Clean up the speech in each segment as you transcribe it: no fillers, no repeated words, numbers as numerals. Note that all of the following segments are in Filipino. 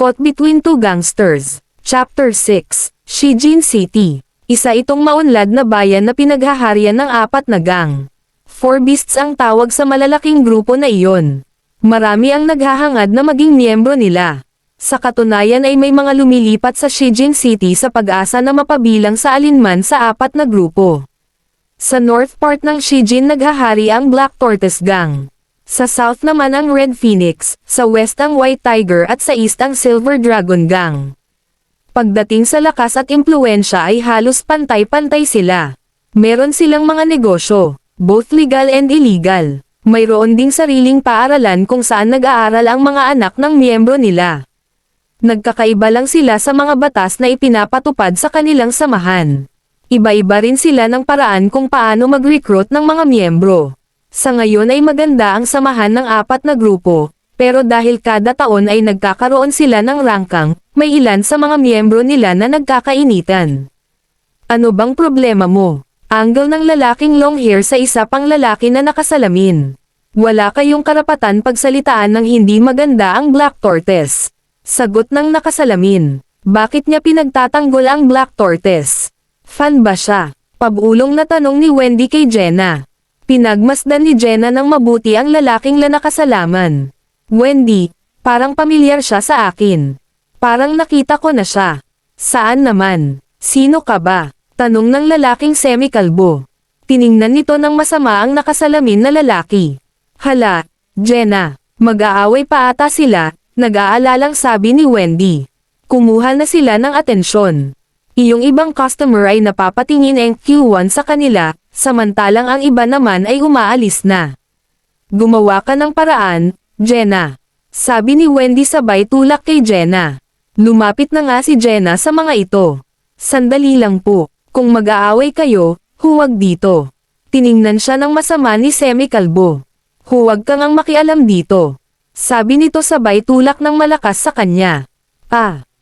Caught Between Two Gangsters. Chapter 6, Shijin City. Isa itong maunlad na bayan na pinaghaharian ng 4 na gang. Four Beasts ang tawag sa malalaking grupo na iyon. Marami ang naghahangad na maging miyembro nila. Sa katunayan ay may mga lumilipat sa Shijin City sa pag-asa na mapabilang sa alinman sa 4 na grupo. Sa north part ng Shijin naghahari ang Black Tortoise Gang. Sa south naman ang Red Phoenix, sa west ang White Tiger at sa east ang Silver Dragon Gang. Pagdating sa lakas at impluensya ay halos pantay-pantay sila. Meron silang mga negosyo, both legal and illegal. Mayroon ding sariling paaralan kung saan nag-aaral ang mga anak ng miyembro nila. Nagkakaiba lang sila sa mga batas na ipinapatupad sa kanilang samahan. Iba-iba rin sila ng paraan kung paano mag-recruit ng mga miyembro. Sa ngayon ay maganda ang samahan ng 4 na grupo, pero dahil kada taon ay nagkakaroon sila ng rangkang, may ilan sa mga miyembro nila na nagkakainitan. Ano bang problema mo? Angle ng lalaking long hair sa isa pang lalaki na nakasalamin. Wala kayong karapatan pagsalitaan ng hindi maganda ang Black Tortoise. Sagot ng nakasalamin. Bakit niya pinagtatanggol ang Black Tortoise? Fan ba siya? Pabulong na tanong ni Wendy kay Jenna. Pinagmasdan ni Jenna ng mabuti ang lalaking nakasalaman. Wendy, parang pamilyar siya sa akin. Parang nakita ko na siya. Saan naman? Sino ka ba? Tanong ng lalaking semi-kalbo. Tiningnan nito ng masama ang nakasalamin na lalaki. Hala, Jenna, mag-aaway pa ata sila, nag-aalalang sabi ni Wendy. Kumuha na sila ng atensyon. Iyong ibang customer ay napapatingin ang Q1 sa kanila, samantalang ang iba naman ay umaalis na. Gumawa ka ng paraan, Jenna. Sabi ni Wendy sabay tulak kay Jenna. Lumapit na nga si Jenna sa mga ito. Sandali lang po, kung mag-aaway kayo, huwag dito. Tiningnan siya ng masama ni semi-kalbo. Huwag kang ang makialam dito. Sabi nito sabay tulak ng malakas sa kanya.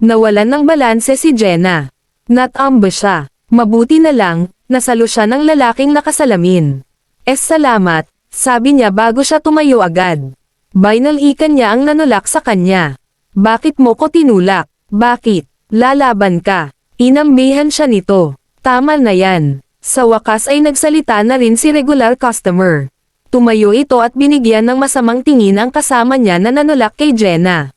Nawalan ng balanse si Jenna. Natambo siya. Mabuti na lang, nasalo siya ng lalaking nakasalamin. Salamat, sabi niya bago siya tumayo agad. Binalikan niya ang nanulak sa kanya. Bakit mo ko tinulak? Bakit? Lalaban ka. Inambihan siya nito. Tama na yan. Sa wakas ay nagsalita na rin si regular customer. Tumayo ito at binigyan ng masamang tingin ang kasama niya na nanulak kay Jenna.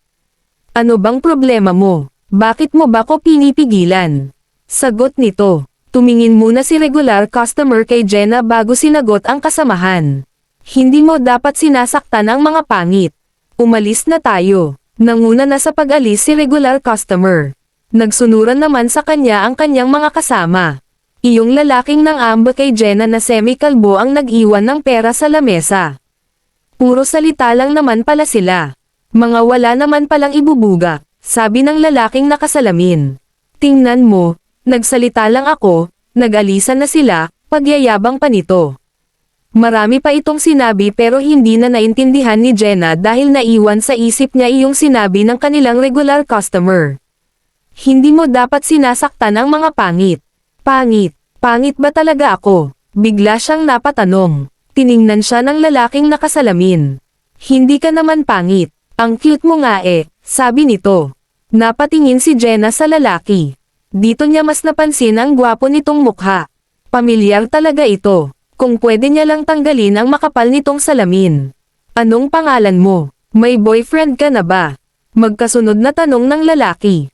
Ano bang problema mo? Bakit mo ba ko pinipigilan? Sagot nito. Tumingin muna si regular customer kay Jenna bago sinagot ang kasamahan. Hindi mo dapat sinasaktan ang mga pangit. Umalis na tayo. Nanguna na sa pag-alis si regular customer. Nagsunuran naman sa kanya ang kanyang mga kasama. Iyong lalaking nang amba kay Jenna na semi-kalbo ang nag-iwan ng pera sa lamesa. Puro salita lang naman pala sila. Mga wala naman palang ibubuga, sabi ng lalaking nakasalamin. Tingnan mo, nagsalita lang ako, nag-alisan na sila, pagyayabang pa nito. Marami pa itong sinabi pero hindi na naintindihan ni Jenna dahil naiwan sa isip niya iyong sinabi ng kanilang regular customer. Hindi mo dapat sinasaktan ang mga pangit. Pangit? Pangit ba talaga ako? Bigla siyang napatanong. Tiningnan siya ng lalaking nakasalamin. Hindi ka naman pangit. Ang cute mo nga sabi nito. Napatingin si Jenna sa lalaki. Dito niya mas napansin ang gwapo nitong mukha. Pamilyar talaga ito. Kung pwede niya lang tanggalin ang makapal nitong salamin. Anong pangalan mo? May boyfriend ka na ba? Magkasunod na tanong ng lalaki.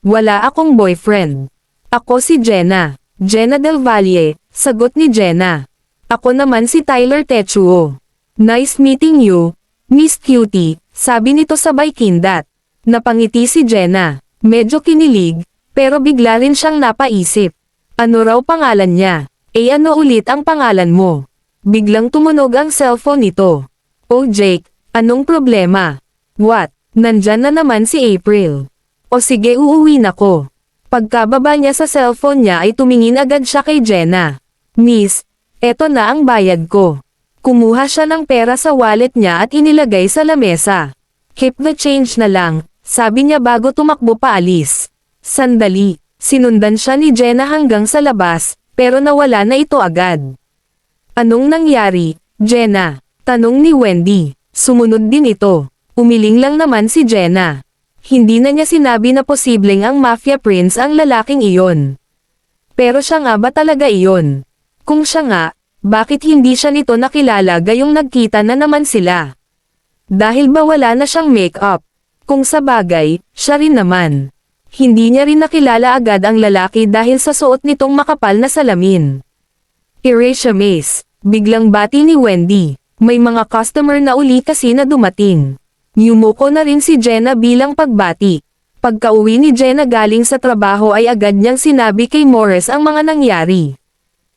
Wala akong boyfriend. Ako si Jenna. Jenna Del Valle, sagot ni Jenna. Ako naman si Tyler Techuo. Nice meeting you, Miss Cutie, sabi nito sabay kindat. Napangiti si Jenna. Medyo kinilig, pero bigla rin siyang napaisip. Ano raw pangalan niya? Ano ulit ang pangalan mo? Biglang tumunog ang cellphone nito. Oh Jake, anong problema? What? Nandyan na naman si April. O sige uuwi na ko. Pagkababa niya sa cellphone niya ay tumingin agad siya kay Jenna. Miss, eto na ang bayad ko. Kumuha siya ng pera sa wallet niya at inilagay sa lamesa. Keep the change na lang, sabi niya bago tumakbo paalis. Sandali, sinundan siya ni Jenna hanggang sa labas, pero nawala na ito agad. Anong nangyari, Jenna? Tanong ni Wendy. Sumunod din ito. Umiling lang naman si Jenna. Hindi na niya sinabi na posibleng ang Mafia Prince ang lalaking iyon. Pero siya nga ba talaga iyon? Kung siya nga, bakit hindi siya nito nakilala gayong nagkita na naman sila? Dahil ba wala na siyang make-up? Kung sa bagay, siya rin naman. Hindi niya rin nakilala agad ang lalaki dahil sa suot nitong makapal na salamin. Erasure Maze. Biglang bati ni Wendy. May mga customer na uli kasi na dumating. Yumuko na rin si Jenna bilang pagbati. Pagka-uwi ni Jenna galing sa trabaho ay agad niyang sinabi kay Morris ang mga nangyari.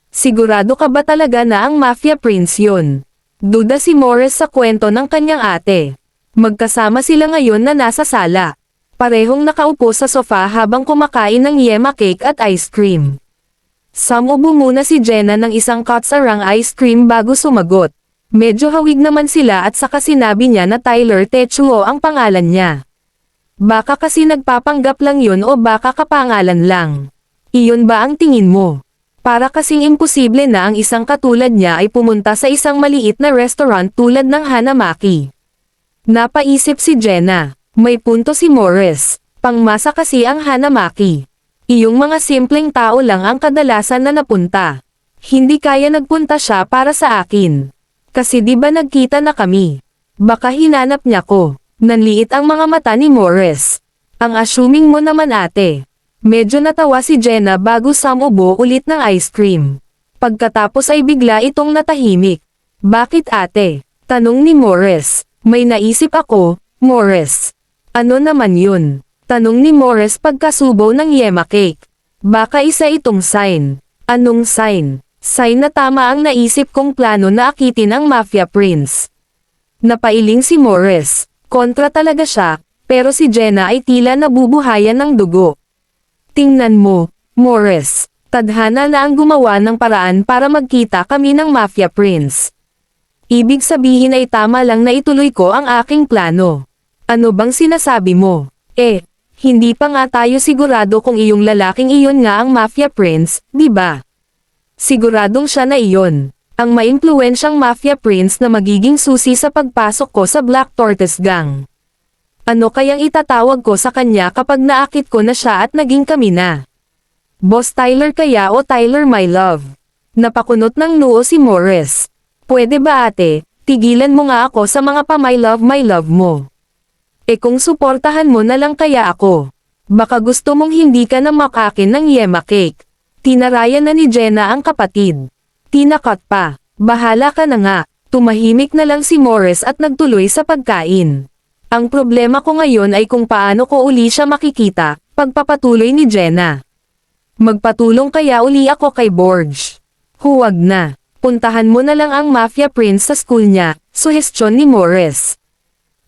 Sigurado ka ba talaga na ang Mafia Prince yun? Duda si Morris sa kwento ng kanyang ate. Magkasama sila ngayon na nasa sala. Parehong nakaupo sa sofa habang kumakain ng yema cake at ice cream. Sumubo muna si Jenna ng isang katsarang ice cream bago sumagot. Medyo hawig naman sila at saka sinabi niya na Tyler Techuo ang pangalan niya. Baka kasi nagpapanggap lang yun o baka kapangalan lang. Iyon ba ang tingin mo? Para kasing imposible na ang isang katulad niya ay pumunta sa isang maliit na restaurant tulad ng Hanamaki. Napaisip si Jenna. May punto si Morris. Pangmasa kasi ang Hanamaki. Iyong mga simpleng tao lang ang kadalasan na napunta. Hindi kaya nagpunta siya para sa akin. Kasi di ba nagkita na kami? Baka hinanap niya ko. Nanliit ang mga mata ni Morris. Ang assuming mo naman ate. Medyo natawa si Jenna bago sumubo ulit ng ice cream. Pagkatapos ay bigla itong natahimik. Bakit ate? Tanong ni Morris. May naisip ako, Morris. Ano naman yun? Tanong ni Morris pagkasubo ng yema cake. Baka isa itong sign. Anong sign? Sign na tama ang naisip kong plano na akitin ang Mafia Prince. Napailing si Morris. Kontra talaga siya, pero si Jenna ay tila nabubuhayan ng dugo. Tingnan mo, Morris. Tadhana na ang gumawa ng paraan para magkita kami ng Mafia Prince. Ibig sabihin ay tama lang na ituloy ko ang aking plano. Ano bang sinasabi mo? Hindi pa nga tayo sigurado kung iyong lalaking iyon nga ang Mafia Prince, di ba? Siguradong siya na iyon. Ang maimpluwensyang Mafia Prince na magiging susi sa pagpasok ko sa Black Tortoise Gang. Ano kayang itatawag ko sa kanya kapag naakit ko na siya at naging kami na? Boss Tyler kaya o Tyler my love? Napakunot ng noo si Morris. Pwede ba ate, tigilan mo nga ako sa mga pa my love mo. Kung suportahan mo na lang kaya ako. Baka gusto mong hindi ka na makakin ng yema cake. Tinarayan na ni Jenna ang kapatid. Tinakot pa. Bahala ka na nga. Tumahimik na lang si Morris at nagtuloy sa pagkain. Ang problema ko ngayon ay kung paano ko uli siya makikita, pagpapatuloy ni Jenna. Magpatulong kaya uli ako kay Borge. Huwag na. Puntahan mo na lang ang Mafia Prince sa school niya, suhestyon ni Morris.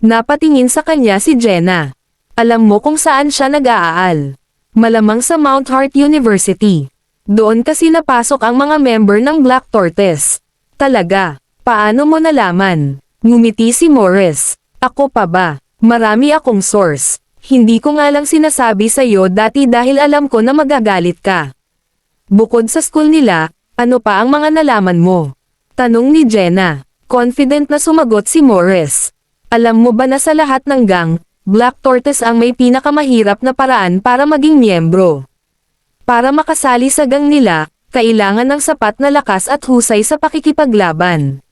Napatingin sa kanya si Jenna. Alam mo kung saan siya nag-aaral. Malamang sa Mount Hart University. Doon kasi napasok ang mga member ng Black Tortoise. Talaga, paano mo nalaman? Ngumiti si Morris. Ako pa ba? Marami akong source. Hindi ko nga lang sinasabi sa'yo dati dahil alam ko na magagalit ka. Bukod sa school nila, ano pa ang mga nalaman mo? Tanong ni Jenna. Confident na sumagot si Morris. Alam mo ba na sa lahat ng gang, Black Tortoise ang may pinakamahirap na paraan para maging miyembro? Para makasali sa gang nila, kailangan ng sapat na lakas at husay sa pakikipaglaban.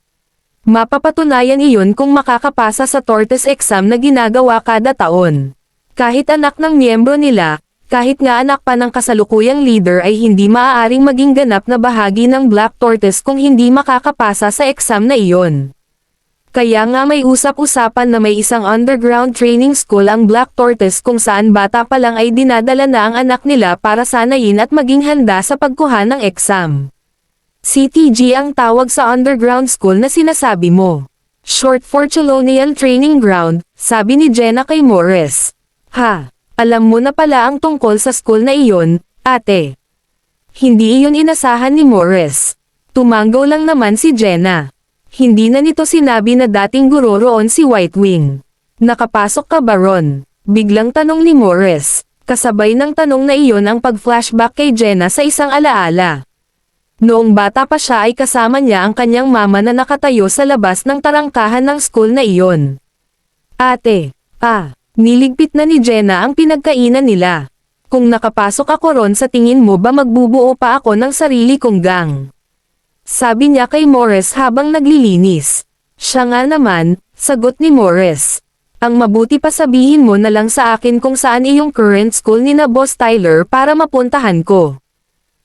Mapapatunayan iyon kung makakapasa sa Tortoise exam na ginagawa kada taon. Kahit anak ng miyembro nila, kahit nga anak pa ng kasalukuyang leader ay hindi maaaring maging ganap na bahagi ng Black Tortoise kung hindi makakapasa sa exam na iyon. Kaya nga may usap-usapan na may isang underground training school ang Black Tortoise kung saan bata pa lang ay dinadala na ang anak nila para sanayin at maging handa sa pagkuha ng exam. CTG ang tawag sa underground school na sinasabi mo. Short for Chelonian Training Ground, sabi ni Jenna kay Morris. Ha, alam mo na pala ang tungkol sa school na iyon, ate. Hindi iyon inasahan ni Morris. Tumanggaw lang naman si Jenna. Hindi na nito sinabi na dating guro roon si White Wing. Nakapasok ka ba ron? Biglang tanong ni Morris. Kasabay ng tanong na iyon ang pag-flashback kay Jenna sa isang alaala. Noong bata pa siya ay kasama niya ang kanyang mama na nakatayo sa labas ng tarangkahan ng school na iyon. Ate, Niligpit na ni Jenna ang pinagkainan nila. Kung nakapasok ako ron sa tingin mo ba magbubuo pa ako ng sarili kong gang? Sabi niya kay Morris habang naglilinis. Siya nga naman, sagot ni Morris. Ang mabuti pa sabihin mo na lang sa akin kung saan iyong current school ni na Boss Tyler para mapuntahan ko.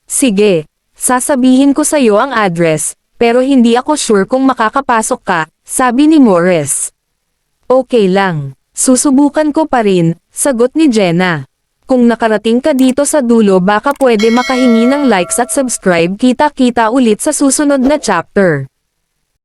Sige, sasabihin ko sa'yo ang address, pero hindi ako sure kung makakapasok ka, sabi ni Morris. Okay lang, susubukan ko pa rin, sagot ni Jenna. Kung nakarating ka dito sa dulo baka pwede makahingi ng likes at subscribe. Kita-kita ulit sa susunod na chapter.